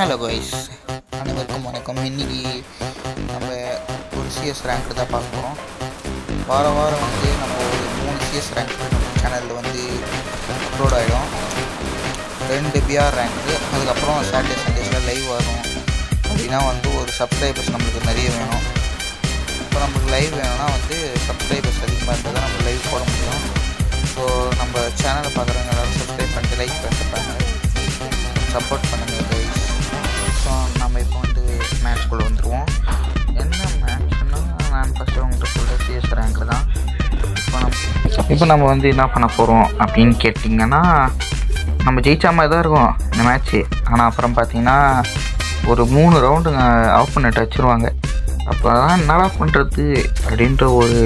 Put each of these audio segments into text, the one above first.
Hello guys, அனைவருக்கும் வணக்கம். இன்றைக்கி நம்ம ஒரு சிஎஸ் ரேங்க் தான் பார்க்க போகிறோம். வாரம் வந்து நம்ம ஒரு 3 சிஎஸ் ரேங்க் நம்ம சேனலில் வந்து அப்லோட் ஆகிடும். 2 பிஆர் ரேங்க்கு, அதுக்கப்புறம் சாட்டர்டே சண்டேஸில் லைவ் வரும். அப்படின்னா வந்து ஒரு சப்ஸ்கிரைபர்ஸ் நம்மளுக்கு நிறைய வேணும். இப்போ நம்மளுக்கு லைவ் வேணும்னா வந்து சப்ஸ்கிரைபர்ஸ் அதிகமாக இருந்தால் தான் நம்ம லைவ் போட முடியும். ஸோ நம்ம சேனலை பார்க்குறவங்க எல்லோரும் சப்ஸ்கிரைப் பண்ணிட்டு லைக் பண்ணிட்டு சப்போர்ட் பண்ணுங்கள் கைஸ். ஸோ நம்ம இப்போ வந்து மேட்ச்குள்ளே வந்துடுவோம். என்ன மேட்ச்னா, நான் ஃபஸ்ட்டு உங்கள்கிட்ட சொல்கிற சிஎஸ் ரேங்க்கு தான். இப்போ நம்ம வந்து என்ன பண்ண போகிறோம் அப்படின்னு கேட்டிங்கன்னா, நம்ம ஜெயிச்சா மாதிரி தான் இருக்கும் இந்த மேட்ச்சு. ஆனால் அப்புறம் பார்த்தீங்கன்னா ஒரு 3 ரவுண்டுங்க ஆஃப் பண்ணிட்டு வச்சுருவாங்க. அப்போ தான் என்னடா பண்ணுறது அப்படின்ற ஒரு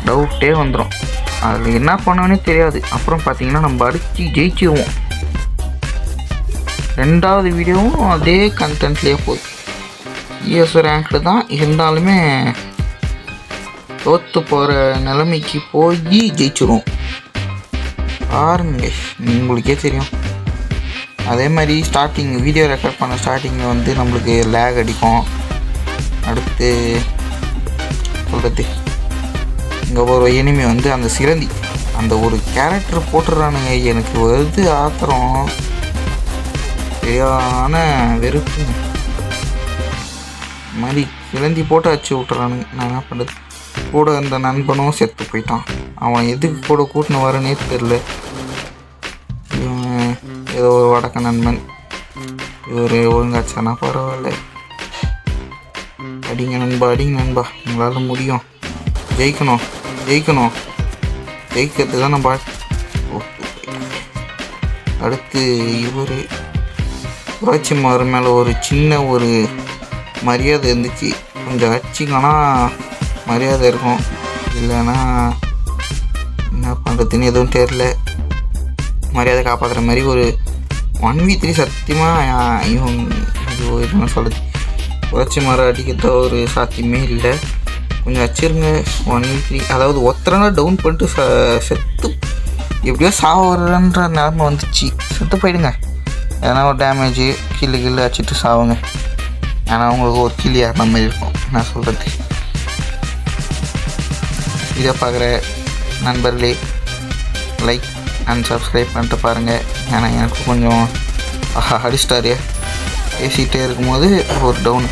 டவுட்டே வந்துடும். அதில் என்ன பண்ணுவோன்னே தெரியாது. அப்புறம் பார்த்தீங்கன்னா நம்ம அடித்து ஜெயிச்சிருவோம். 2வது வீடியோவும் அதே கண்டென்ட்லேயே போகுது. சிஎஸ் ரேங்க்கில் தான் இருந்தாலுமே தோற்று போகிற நிலைமைக்கு போய் ஜெயிச்சிருவோம். பாருங்க, உங்களுக்கே தெரியும். அதே மாதிரி ஸ்டார்டிங் வீடியோ ரெக்கார்ட் பண்ண ஸ்டார்டிங்கில் வந்து நம்மளுக்கு லேக் அடிக்கும். அடுத்து சொல்கிறது, இங்கே ஒரு எனிமி வந்து அந்த சிலந்தி அந்த ஒரு கேரக்டர் போட்டுடுறானுங்க. எனக்கு வருது ஆத்திரம், சரியான வெறுப்பு. மாதிரி சிலந்தி போட்டு அடிச்சு விட்டுறானுங்க. நான் என்ன பண்ணுறது? கூட இந்த நண்பனும் செத்து போயிட்டான். அவன் எதுக்கு கூட கூட்டின்னு வரனே தெரில. ஏதோ ஒரு வடக்க நண்பன். இவர் ஒழுங்காச்சானா பரவாயில்ல. அடிங்க நண்பா, உங்களால் முடியும். ஜெயிக்கணும். ஜெயிக்கிறது தான் நம்ம. அடுத்து இவர் புரட்சி மாறு மேலே ஒரு சின்ன ஒரு மரியாதை இருந்துச்சு. கொஞ்சம் அடிச்சிங்கன்னா மரியாதை இருக்கும், இல்லைன்னா என்ன பண்ணுறதுன்னு எதுவும் தெரில. மரியாதை காப்பாற்றுற மாதிரி ஒரு 1v3 சத்தியமாக என்ன சொல்கிறது, புரட்சி மரம் அடிக்கிறத ஒரு சாத்தியமே இல்லை. கொஞ்சம் வச்சிருங்க. 1v3, அதாவது ஒருத்தரனா டவுன் பண்ணிட்டு செத்து எப்படியோ சாவறன்ற நிலமை வந்துச்சு. செத்து போயிடுங்க. ஏன்னா ஒரு டேமேஜு கில்லு அடிச்சுட்டு சாவுங்க. ஏன்னா அவங்களுக்கு ஒரு கில்லி ஏறின மாதிரி இருக்கும். நான் சொல்கிறது, இதை பார்க்குற நண்பர்களே லைக் அண்ட் சப்ஸ்கிரைப் பண்ணிட்டு பாருங்கள். ஏன்னா எனக்கு கொஞ்சம் அடிஸ்டாரு பேசிகிட்டே இருக்கும்போது ஒரு டவுன்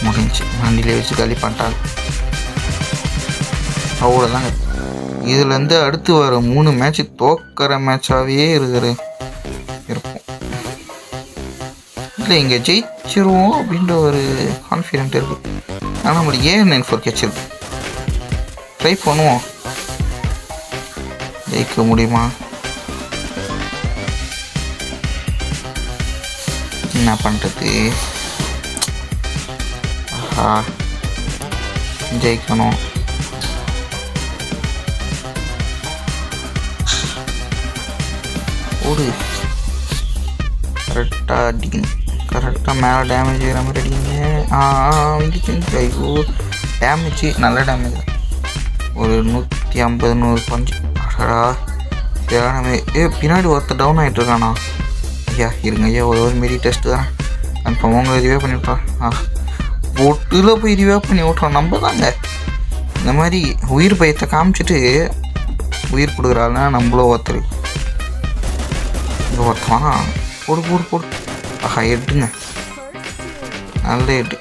முடிஞ்சு வண்டியிலே வச்சு காலி பண்ணிட்டாங்க. அவ்வளோதாங்க. இதுலேருந்து அடுத்து வர 3 மேட்ச்சு தோக்கிற மேட்சாகவே இருக்கும். இல்லை, இங்கே ஜெயிச்சிருவோம் அப்படின்ற ஒரு கான்ஃபிடென்ட் இருக்குது. ஆனால் நம்மளுக்கு AR94 கிடச்சிருக்கு. ட்ரை பண்ணுவோம். ஜெயிக்க முடியுமா? என்ன பண்ணுறது? ஜெயிக்கணும். ஓடு, கரெக்டாக அடிக்கணும். கரெக்டாக மேலே டேமேஜ் ஆகிற மாதிரி அடிங்க. ஐயோ, டேமேஜ் நல்ல டேமேஜ் தான். ஒரு 150-100 பஞ்சு. அடடா, சரியான பின்னாடி ஒருத்தர் டவுன் ஆகிட்டுருக்கானா? இருங்க ஒரு மாரி டெஸ்ட்டு தானே. கன்ஃபார்ம் உங்களை ரிவே பண்ணிவிட்டான். பொட்டில் போய் ரிவே பண்ணி விட்றோம். நம்ம தாங்க இந்த மாதிரி உயிர் பயத்தை காமிச்சிட்டு உயிர் கொடுக்குறாள்னா நம்மளும் ஒருத்தர். இங்கே ஒருத்தவானா? போடு. எட்டுங்க, நல்ல எட்டு.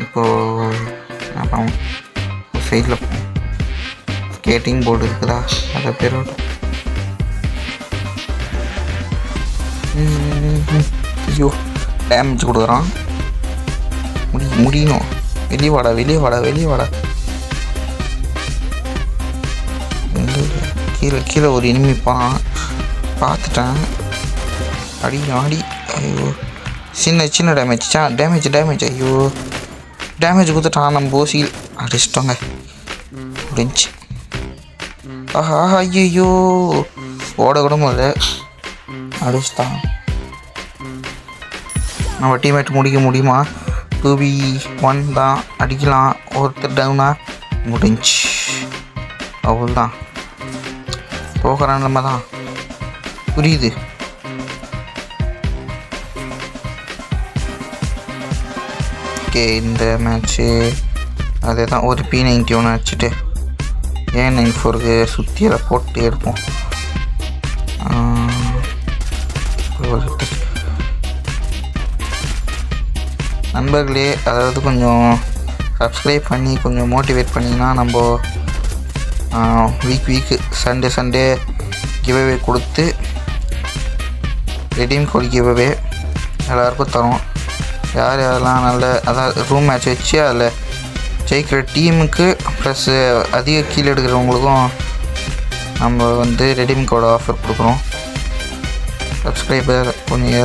இப்போது என்ன பண்ணுவோம்? சைடில் ஸ்கேட்டிங் போர்டு இருக்குதா, அதை பேரோட ஐயோ டேமேஜ் கொடுக்குறான். முடியணும். வெளியே வாடா. கீழே ஒரு எனிமி பார்த்துட்டேன். அடி. ஐயோ, சின்ன டேமேஜ். ஐயோ, டேமேஜ் கொடுத்துட்டான். நம்ம ஓசியில் அடிச்சிட்டோங்க. முடிஞ்சு. ஐயோ, ஓட கூட முடியல. அடிச்சிட்டான். நம்ம டீம்மேட் முடிக்க முடியுமா? 2v1 தான். அடிக்கலாம். ஒருத்தர் டவுனா முடிஞ்சு. அவ்வளோதான். போகிற நிலமை தான். புரியுது. ஓகே, இந்த மேட்ச்சு அதே தான். ஒரு P91 அடிச்சுட்டு A94க்கு சுற்றியில் போட்டு எடுப்போம். நண்பர்களே, அதாவது கொஞ்சம் சப்ஸ்கிரைப் பண்ணி கொஞ்சம் மோட்டிவேட் பண்ணிங்கன்னா நம்ம வீக்கு சண்டே கிவ்அவே கொடுத்து ரெடீம் கோட் கிவ்அவே எல்லாருக்கும் தரோம். யாரெல்லாம் நல்ல அதாவது ரூம் மேட்ச் வச்சு அதில் ஜெயிக்கிற டீமுக்கு ப்ளஸ் அதிக கீழே எடுக்கிறவங்களுக்கும் நம்ம வந்து ரெடீம் கோட் ஆஃபர் கொடுக்குறோம். சப்ஸ்கிரைபர் கொஞ்சம்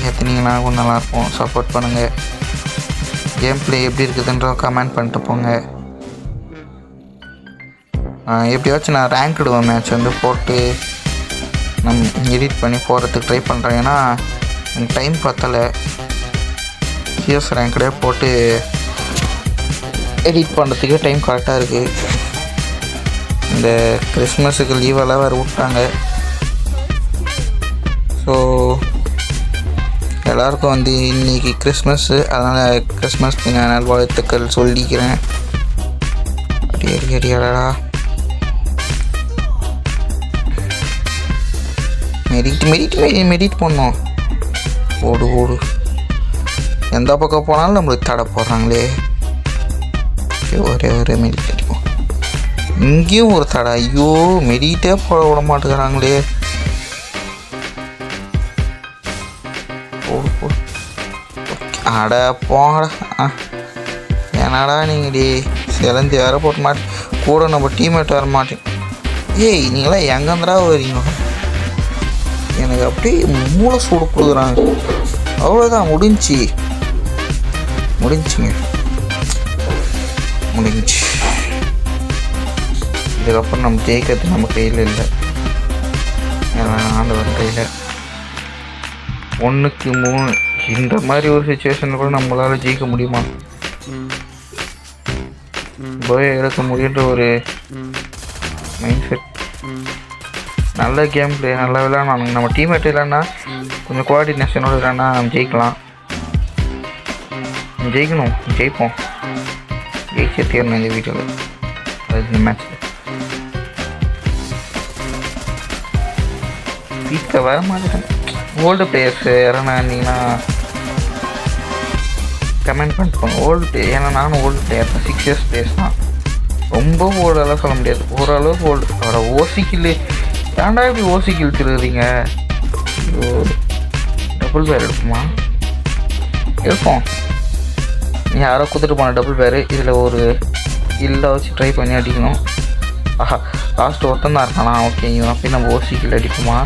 ஏற்றுனீங்கன்னா கொஞ்சம் நல்லாயிருக்கும். சப்போர்ட் பண்ணுங்கள். கேம் பிளே எப்படி இருக்குதுன்ற கமெண்ட் பண்ணிட்டு போங்க. எப்படியாச்சும் நான் ரேங்க்டு மேட்ச் வந்து போட்டு எடிட் பண்ணி போகிறதுக்கு ட்ரை பண்ணுறேன். ஏன்னா எனக்கு டைம் பத்தலை. சிஎஸ் ரேங்க்டே போட்டு எடிட் பண்ணுறதுக்கே டைம் கரெக்டாக இருக்குது. இந்த கிறிஸ்மஸுக்கு லீவெல்லாம் வேறு விட்டாங்க. ஸோ எல்லாருக்கும் வந்து இன்றைக்கி கிறிஸ்மஸ்ஸு, அதனால் கிறிஸ்மஸ் நல்வாழ்த்துக்கள் சொல்லிக்கிறேன். அடியடா மெடிட் பண்ணோம். ஓடு எந்த பக்கம் போனாலும் நம்மளுக்கு தடை போடுறாங்களே. ஒரே மெடிட் அடிப்போம். இங்கேயும் ஒரு தடை. ஐயோ, மெடிட்டே போட விட மாட்டேங்கிறாங்களே. அட போங்கடா. என்னடா நீங்கள் சிலந்தி வேற போட்டு மாட்டேன் கூட நம்ம டீம்மேட் வர மாட்டேன். ஏய், நீங்களாம் எங்கேருந்துடா வரீங்க? எனக்கு அப்படியே மூளை சூடு கொடுக்குறாங்க. அவ்வளோதான், முடிஞ்சுங்க. இதுக்கப்புறம் நம்ம ஜெயிக்கிறது நம்ம கையில் இல்லை, ஆண்டவர் கையில். 1க்கு 3 இந்த மாதிரி ஒரு சுச்சுவேஷனில் கூட நம்மளால் ஜெயிக்க முடியுமா? போய் எடுக்க முடியுன்ற ஒரு மைண்ட் செட். நல்ல கேம் பிளே, நல்லா விளையாடணும். நம்ம டீம்மேட் இல்லைன்னா கொஞ்சம் கோஆர்டினேஷனோடு இல்லைன்னா நம்ம ஜெயிக்கலாம். ஜெயிப்போம். ஜெயிச்சே தீரணும் இந்த வீடியோவில். அது இந்த மேட்ச்சில் வீட்டில் வர மாட்டேன். ஓல்டு பிளேயர்ஸ் யாரா இருந்தீங்கன்னா கமெண்ட் பண்ணிட்டு போங்க. ஓல்டு பிளேயர், ஏன்னா நானும் ஓல்டு பிளேயர் தான். 6 இயர்ஸ் பிளேயர்ஸ் தான். ரொம்ப ஓல்டெல்லாம் சொல்ல முடியாது, ஓரளவுக்கு ஓல்டு. அவரை ஓசிக்கில் ஏன்டா இப்படி ஓசிக்கில் திருறீங்க? டபுள் பேர் எடுக்குமா? எடுப்போம். நீ யாரோ கொடுத்துட்டு போன டபுள் பேர். இதில் ஒரு இல்லை வச்சு ட்ரை பண்ணி அடிக்கணும். ஆஹா, லாஸ்ட்டு ஒருத்தன் தான் இருக்கானா? ஓகே, இவன் அப்படி நம்ம ஓசிக்கில் அடிக்குமா?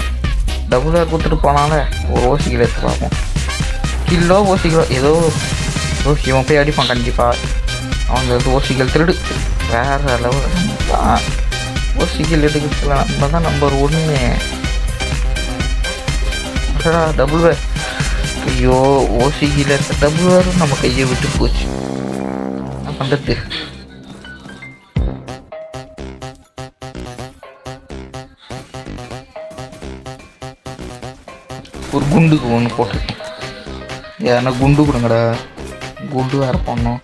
டபுள் பேர் கொடுத்துட்டு போனால ஒரு ஓசிக்கில் எடுத்து பார்ப்போம். கில்லோ ஓசிக்கிலோ ஏதோ இவன் போய் அடிப்பான் கண்டிப்பாக. அவங்க வந்து ஓசிக்கில் திருடு வேறு லெவல் தான். ஓசிக்கில் எடுக்கிறதுல நம்ம தான் நம்பர் 1. அடடா, டபுள் பேர். ஐயோ, ஓசிக்கில் டபுள் பேரும் நம்ம கையை விட்டு போச்சு. என்ன பண்ணுறது? ஒரு குண்டுக்கு ஒன்று போட்டிருக்கேன். ஏன்னா குண்டு கொடுங்கடா, குண்டு வேறு பண்ணோம்.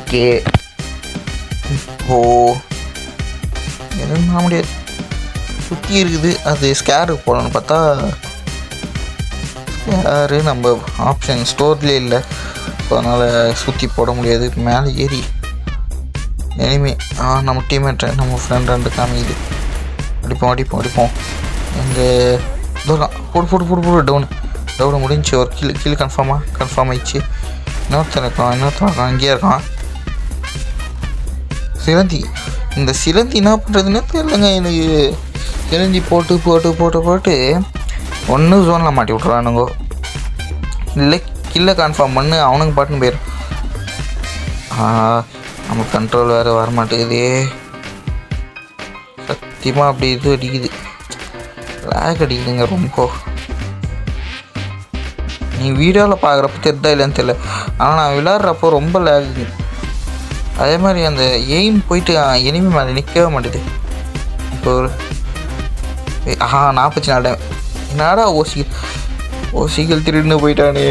ஓகே, எதுவும் முடியாது. சுற்றி இருக்குது. அது ஸ்கேருக்கு போடணும்னு பார்த்தா ஸ்கேரு நம்ம ஆப்ஷன் ஸ்டோர்லேயே இல்லை. ஸோ அதனால் சுற்றி போட முடியாது. மேலே ஏறி எனிமே நம்ம டீம்மேட்டை நம்ம ஃப்ரெண்ட் 2 காமிக்குது. அடிப்போம். எங்கள் தூரம் போடு. டவுன் முடிஞ்சு. ஒரு கீழே கன்ஃபார்ம் ஆயிடுச்சு. இன்னொருத்தன் இங்கேயே இருக்கான். சிலந்தி. இந்த சிலந்தி என்ன பண்ணுறதுன்னே தெரியலங்க எனக்கு. சிலந்தி போட்டு ஒன்று ஜோனில் மாட்டி விட்றானுங்க. இல்லை கில்லை கன்ஃபார்ம் பண்ணு, அவனுக்கு பாட்டுன்னு போயிடும். நம்ம கண்ட்ரோல் வேறு வரமாட்டேங்குது சத்தியமாக. அப்படி இது அடிக்குது, லேக் அடிக்குதுங்க ரொம்ப. நீ வீடியோவில் பார்க்குறப்ப தெரிதா இல்லைன்னு தெரியல, ஆனால் நான் விளையாடுறப்போ ரொம்ப லேகுது. அதே மாதிரி அந்த எய்ம் போயிட்டு எனிமி மேலே நிற்கவே மாட்டேது. இப்போ ஒரு 44 என்னடா ஓசி ஓசிகள் திருடுன்னு போயிட்டானே.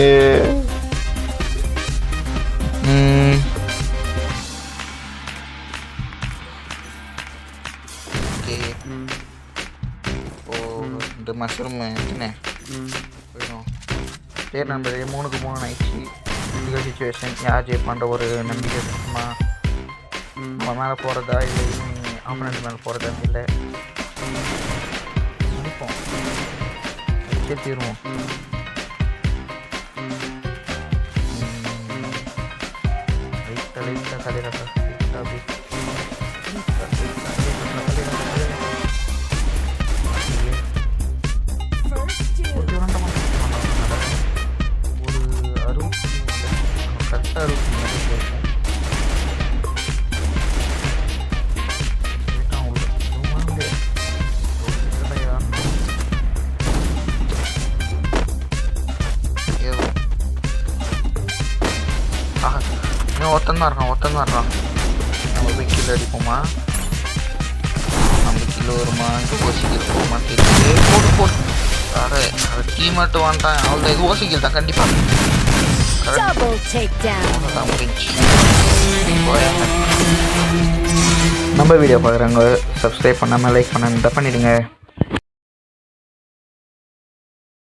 ஓகே இந்த மஷ்ரூம் என்ன போயிடும். சரி நண்பர்களே, 3க்கு 3 ஆயிடுச்சு. இந்த சுச்சுவேஷன் யார் ஜெயிப்பான்ற ஒரு நம்பிக்கை இருக்குமா? நம்ம மேலே போகிறதா இல்லை ஆப்பனண்ட் மேலே போகிறதா இல்லை நினைப்போம். தீருவோம். லைட்டாக தலையிடா அப்படி ஒருத்தன் தான் இருக்கான். நம்ம போய் கீழே அடிப்போமா? நம்ம கீழே வருமா? ஓசிக்கில் போகுமா தெரியல. போட்டு அதை டீமாட்டு வாண்டான். அவ்வளோ இது ஓசிக்கில் தான் கண்டிப்பாக. நம்ம வீடியோ பார்க்குறவங்க சப்ஸ்கிரைப் பண்ணாமல் லைக் பண்ணிடுங்க.